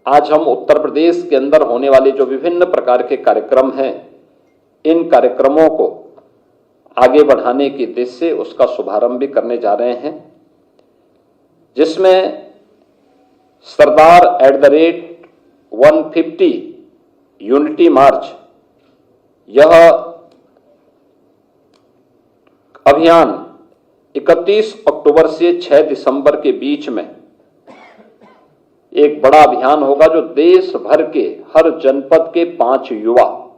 आज हम उत्तर प्रदेश के अंदर होने वाले जो विभिन्न प्रकार के कार्यक्रम हैं, इन कार्यक्रमों को आगे बढ़ाने की उद्देश्य से उसका शुभारंभ भी करने जा रहे हैं, जिसमें सरदार @150 यूनिटी मार्च, यह अभियान 31 अक्टूबर से 6 दिसंबर के बीच में एक बड़ा अभियान होगा, जो देश भर के हर जनपद के 5 युवा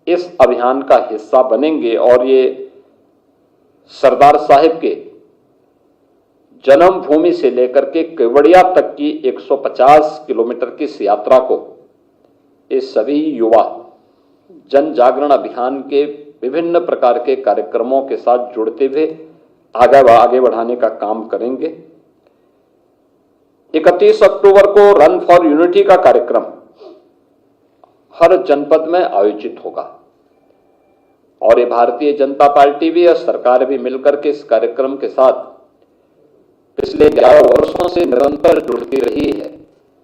इस अभियान का हिस्सा बनेंगे और ये सरदार साहिब के जन्मभूमि से लेकर के केवड़िया तक की 150 किलोमीटर की इस यात्रा को ये सभी युवा जन जागरण अभियान के विभिन्न प्रकार के कार्यक्रमों के साथ जुड़ते हुए आगे बढ़ाने का काम करेंगे। 31 अक्टूबर को रन फॉर यूनिटी का कार्यक्रम हर जनपद में आयोजित होगा और ये भारतीय जनता पार्टी भी और सरकार भी मिलकर के इस कार्यक्रम के साथ पिछले 11 वर्षों से निरंतर जुड़ती रही है।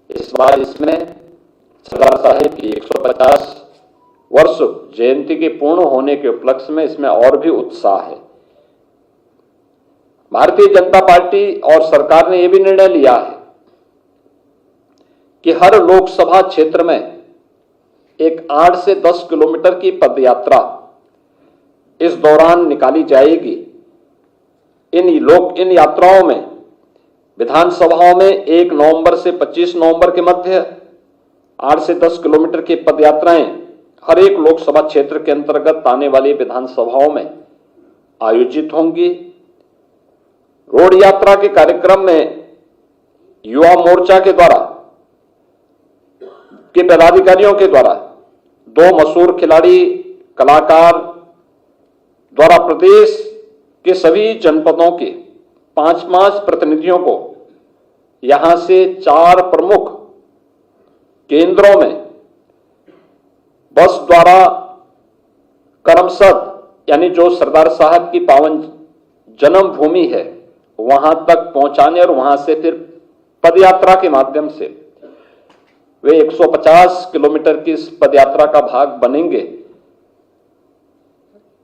इस बार इसमें सरदार साहिब की 150 वर्ष जयंती के पूर्ण होने के उपलक्ष्य में इसमें और भी उत्साह है। भारतीय जनता पार्टी और सरकार ने यह भी निर्णय लिया है कि हर लोकसभा क्षेत्र में एक 8 से 10 किलोमीटर की पदयात्रा इस दौरान निकाली जाएगी। इन यात्राओं में विधानसभाओं में 1 नवंबर से 25 नवंबर के मध्य 8 से 10 किलोमीटर की पदयात्राएं हर एक लोकसभा क्षेत्र के अंतर्गत आने वाली विधानसभाओं में आयोजित होंगी। रोड यात्रा के कार्यक्रम में युवा मोर्चा के द्वारा के पदाधिकारियों के द्वारा 2 मशहूर खिलाड़ी कलाकार द्वारा प्रदेश के सभी जनपदों के 5-5 प्रतिनिधियों को यहां से 4 प्रमुख केंद्रों में बस द्वारा करमसद, यानी जो सरदार साहब की पावन जन्मभूमि है, वहां तक पहुंचाने और वहां से फिर पदयात्रा के माध्यम से वे 150 किलोमीटर की इस पदयात्रा का भाग बनेंगे।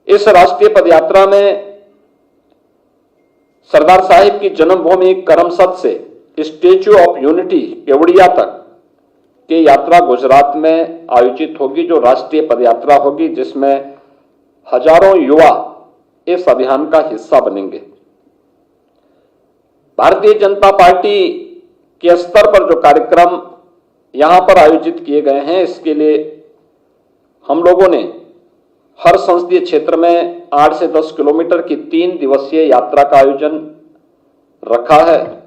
इस राष्ट्रीय पदयात्रा में सरदार साहिब की जन्मभूमि करमसद से स्टैच्यू ऑफ यूनिटी केवड़िया तक की यात्रा गुजरात में आयोजित होगी, जो राष्ट्रीय पदयात्रा होगी, जिसमें हजारों युवा इस अभियान का हिस्सा बनेंगे। भारतीय जनता पार्टी के स्तर पर जो कार्यक्रम यहां पर आयोजित किए गए हैं, इसके लिए हम लोगों ने हर संसदीय क्षेत्र में 8 से 10 किलोमीटर की 3 दिवसीय यात्रा का आयोजन रखा है।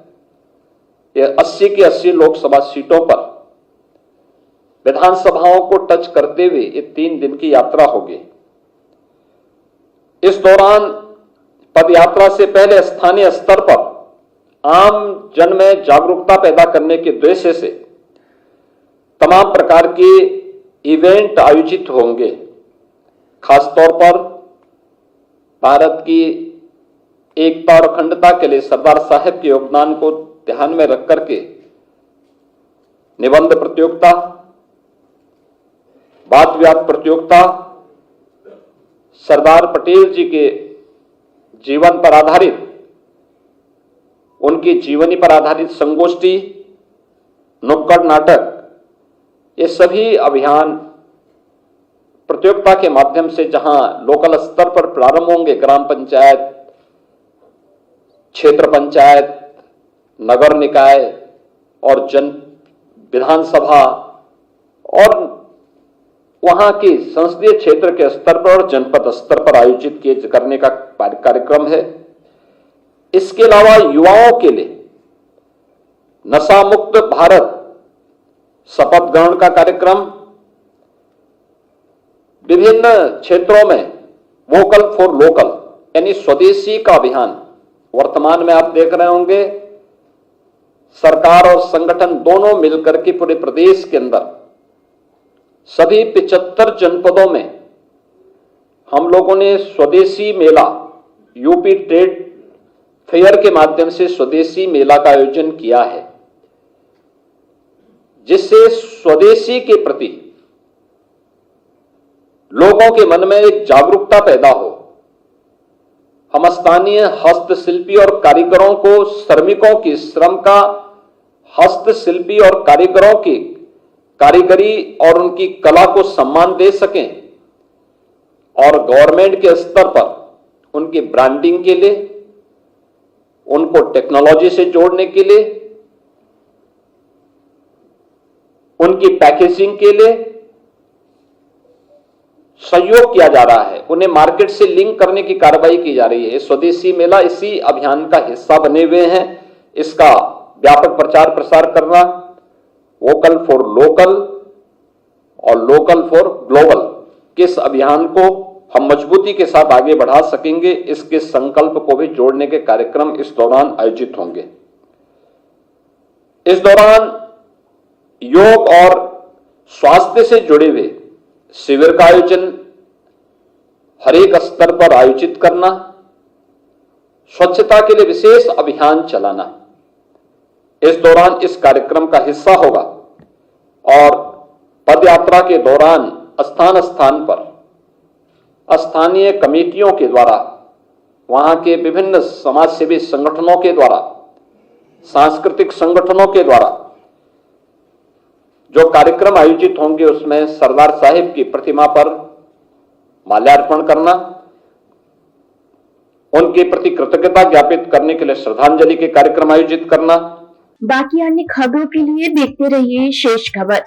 यह 80 की 80 लोकसभा सीटों पर विधानसभाओं को टच करते हुए ये 3 दिन की यात्रा होगी। इस दौरान पदयात्रा से पहले स्थानीय स्तर पर आम जन में जागरूकता पैदा करने के उद्देश्य से तमाम प्रकार के इवेंट आयोजित होंगे। खासतौर पर भारत की एकता और अखंडता के लिए सरदार साहब के योगदान को ध्यान में रख करके निबंध प्रतियोगिता, वाद विवाद प्रतियोगिता, सरदार पटेल जी के जीवन पर आधारित, उनकी जीवनी पर आधारित संगोष्ठी, नुक्कड़ नाटक, ये सभी अभियान प्रतियोगिता के माध्यम से जहां लोकल स्तर पर प्रारंभ होंगे, ग्राम पंचायत, क्षेत्र पंचायत, नगर निकाय और विधानसभा और वहां की संसदीय क्षेत्र के स्तर पर और जनपद स्तर पर आयोजित करने का कार्यक्रम है। इसके अलावा युवाओं के लिए नशा मुक्त भारत शपथ ग्रहण का कार्यक्रम, विभिन्न क्षेत्रों में वोकल फॉर लोकल यानी स्वदेशी का अभियान, वर्तमान में आप देख रहे होंगे सरकार और संगठन दोनों मिलकर के पूरे प्रदेश के अंदर सभी 75 जनपदों में हम लोगों ने स्वदेशी मेला, यूपी ट्रेड फेयर के माध्यम से स्वदेशी मेला का आयोजन किया है। जिससे स्वदेशी के प्रति लोगों के मन में एक जागरूकता पैदा हो। हम स्थानीय हस्तशिल्पी और कारीगरों को, श्रमिकों की श्रम का, हस्तशिल्पी और कारीगरों की कारीगरी और उनकी कला को सम्मान दे सकें और गवर्नमेंट के स्तर पर उनकी ब्रांडिंग के लिए, उनको टेक्नोलॉजी से जोड़ने के लिए, उनकी पैकेजिंग के लिए सहयोग किया जा रहा है, उन्हें मार्केट से लिंक करने की कार्रवाई की जा रही है। स्वदेशी मेला इसी अभियान का हिस्सा बने हुए हैं। इसका व्यापक प्रचार प्रसार करना, वोकल फॉर लोकल और लोकल फॉर ग्लोबल, किस अभियान को हम मजबूती के साथ आगे बढ़ा सकेंगे, इसके संकल्प को भी जोड़ने के कार्यक्रम इस दौरान आयोजित होंगे। इस दौरान योग और स्वास्थ्य से जुड़े हुए शिविर का आयोजन हर एक स्तर पर आयोजित करना, स्वच्छता के लिए विशेष अभियान चलाना इस दौरान इस कार्यक्रम का हिस्सा होगा। और पदयात्रा के दौरान स्थान स्थान पर स्थानीय कमेटियों के द्वारा, वहां के विभिन्न समाजसेवी संगठनों के द्वारा, सांस्कृतिक संगठनों के द्वारा जो कार्यक्रम आयोजित होंगे उसमें सरदार साहिब की प्रतिमा पर माल्यार्पण करना, उनके प्रति कृतज्ञता ज्ञापित करने के लिए श्रद्धांजलि के कार्यक्रम आयोजित करना। बाकी अन्य खबरों के लिए देखते रहिए शेष खबर।